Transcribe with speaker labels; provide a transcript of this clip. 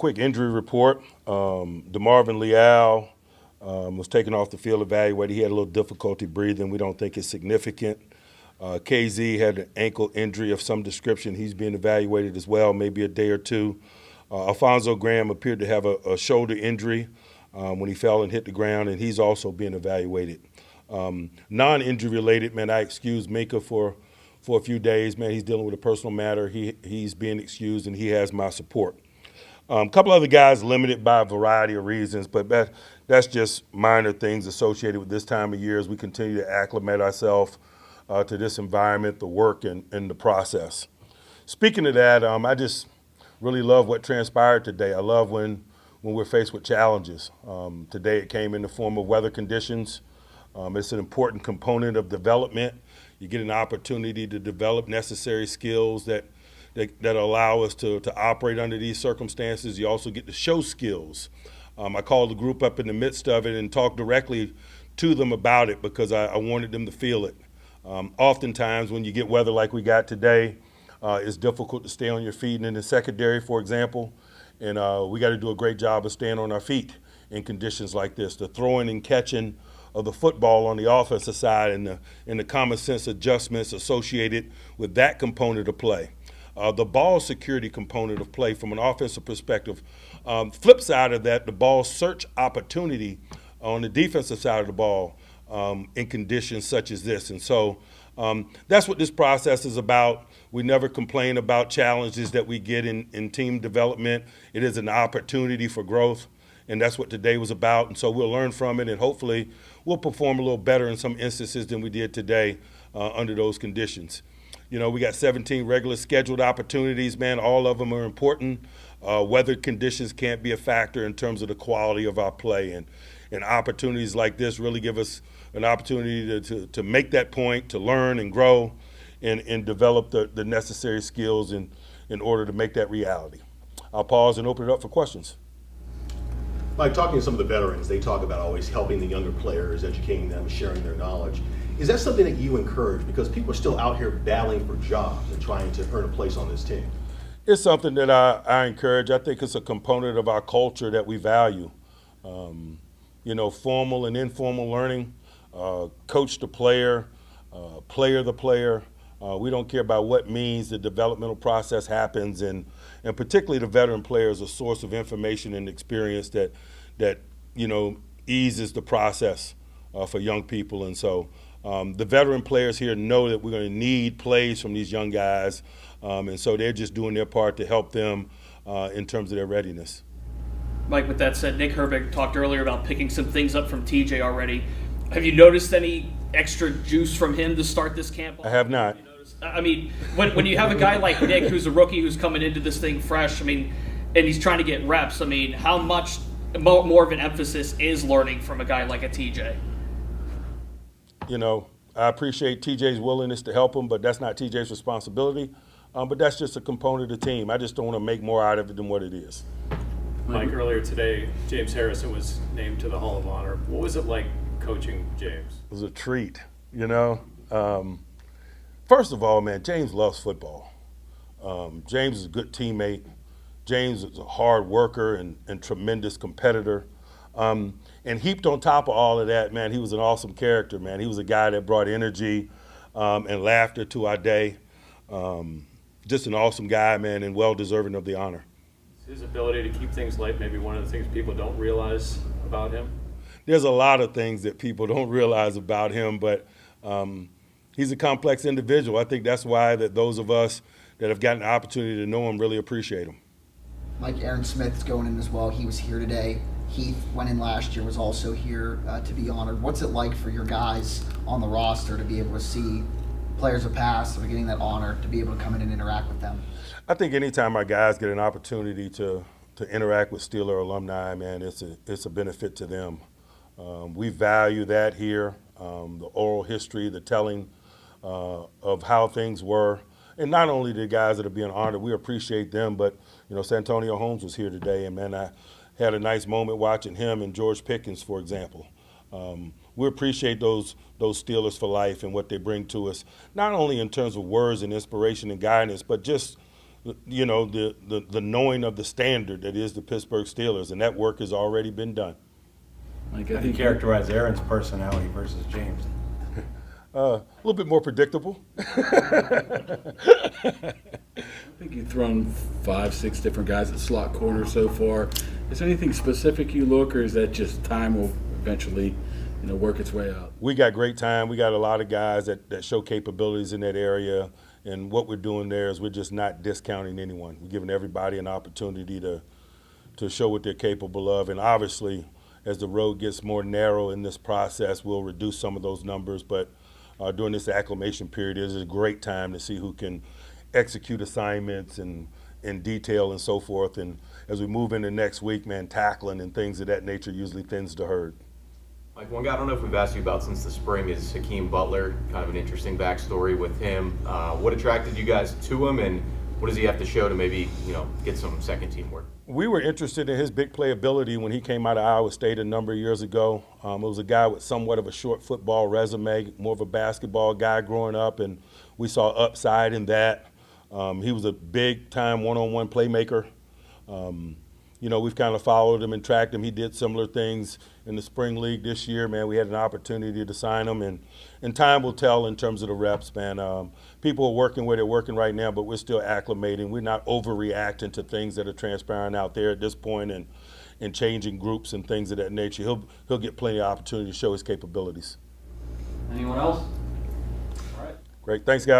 Speaker 1: Quick injury report. DeMarvin Leal was taken off the field evaluated. He had a little difficulty breathing. We don't think it's significant. KZ had an ankle injury of some description. He's being evaluated as well, maybe a day or two. Alfonso Graham appeared to have a shoulder injury when he fell and hit the ground, and he's also being evaluated. Non-injury related, man, I excused Minka for a few days. Man, he's dealing with a personal matter. He's being excused, and he has my support. A couple other guys limited by a variety of reasons, but that's just minor things associated with this time of year as we continue to acclimate ourselves to this environment, the work, and the process. Speaking of that, I just really love what transpired today. I love when we're faced with challenges. Today it came in the form of weather conditions. It's an important component of development. You get an opportunity to develop necessary skills that allow us to operate under these circumstances. You also get to show skills. I called the group up in the midst of it and talked directly to them about it because I wanted them to feel it. Oftentimes when you get weather like we got today, it's difficult to stay on your feet. And in the secondary, for example, and we got to do a great job of staying on our feet in conditions like this. The throwing and catching of the football on the offensive side and the common sense adjustments associated with that component of play. The ball security component of play from an offensive perspective. Flip side of that, the ball search opportunity on the defensive side of the ball in conditions such as this. And so that's what this process is about. We never complain about challenges that we get in team development. It is an opportunity for growth, and that's what today was about. And so we'll learn from it, and hopefully we'll perform a little better in some instances than we did today under those conditions. You know, we got 17 regular scheduled opportunities, man. All of them are important. Weather conditions can't be a factor in terms of the quality of our play. And opportunities like this really give us an opportunity to make that point, to learn and grow and develop the necessary skills in order to make that reality. I'll pause and open it up for questions.
Speaker 2: Mike, talking to some of the veterans, they talk about always helping the younger players, educating them, sharing their knowledge. Is that something that you encourage? Because people are still out here battling for jobs and trying to earn a place on this team.
Speaker 1: It's something that I encourage. I think it's a component of our culture that we value. You know, formal and informal learning, coach the player, player the player. We don't care about what means the developmental process happens, and particularly the veteran player is a source of information and experience that you know eases the process for young people. And so the veteran players here know that we're going to need plays from these young guys, and so they're just doing their part to help them in terms of their readiness.
Speaker 3: Mike, with that said, Nick Herbig talked earlier about picking some things up from TJ already. Have you noticed any extra juice from him to start this camp?
Speaker 1: I have not.
Speaker 3: I mean, when you have a guy like Nick who's a rookie who's coming into this thing fresh, I mean, and he's trying to get reps, I mean, how much more of an emphasis is learning from a guy like a TJ?
Speaker 1: You know, I appreciate TJ's willingness to help him, but that's not TJ's responsibility. But that's just a component of the team. I just don't want to make more out of it than what it is.
Speaker 4: Mike, earlier today, James Harrison was named to the Hall of Honor. What was it like coaching James?
Speaker 1: It was a treat, you know. First of all, man, James loves football. James is a good teammate. James is a hard worker and tremendous competitor. And heaped on top of all of that, man, he was an awesome character, man. He was a guy that brought energy and laughter to our day. Just an awesome guy, man, and well-deserving of the honor.
Speaker 4: His ability to keep things light, maybe one of the things people don't realize about him?
Speaker 1: There's a lot of things that people don't realize about him, but he's a complex individual. I think that's why that those of us that have gotten the opportunity to know him really appreciate him.
Speaker 5: Mike, Aaron Smith's going in as well. He was here today. Heath went in last year, was also here to be honored. What's it like for your guys on the roster to be able to see players of past that are getting that honor, to be able to come in and interact with them?
Speaker 1: I think anytime our guys get an opportunity to interact with Steeler alumni, man, it's a benefit to them. We value that here, the oral history, the telling of how things were. And not only the guys that are being honored, we appreciate them, but, you know, Santonio Holmes was here today, and, man, I had a nice moment watching him and George Pickens, for example. We appreciate those Steelers for life and what they bring to us, not only in terms of words and inspiration and guidance, but just you know, the knowing of the standard that is the Pittsburgh Steelers, and that work has already been done.
Speaker 6: Like,
Speaker 7: How
Speaker 6: I
Speaker 7: do you
Speaker 6: think
Speaker 7: characterize Aaron's personality versus James?
Speaker 1: A little bit more predictable.
Speaker 6: I think you've thrown 5, 6 different guys at slot corner so far. Is there anything specific you look, or is that just time will eventually, work its way out?
Speaker 1: We got great time. We got a lot of guys that show capabilities in that area. And what we're doing there is we're just not discounting anyone. We're giving everybody an opportunity to show what they're capable of. And obviously, as the road gets more narrow in this process, we'll reduce some of those numbers. But during this acclimation period, it is a great time to see who can execute assignments and in detail and so forth. And as we move into next week, man, tackling and things of that nature usually thins the herd.
Speaker 8: Mike, one guy I don't know if we've asked you about since the spring is Hakeem Butler. Kind of an interesting backstory with him. What attracted you guys to him, and what does he have to show to maybe get some second team work?
Speaker 1: We were interested in his big play ability when he came out of Iowa State a number of years ago. It was a guy with somewhat of a short football resume, more of a basketball guy growing up, and we saw upside in that. He was a big-time one-on-one playmaker. We've kind of followed him and tracked him. He did similar things in the spring league this year, man. We had an opportunity to sign him, and time will tell in terms of the reps, man. People are working where they're working right now, but we're still acclimating. We're not overreacting to things that are transpiring out there at this point and changing groups and things of that nature. He'll get plenty of opportunity to show his capabilities.
Speaker 9: Anyone else? All right.
Speaker 1: Great. Thanks, guys.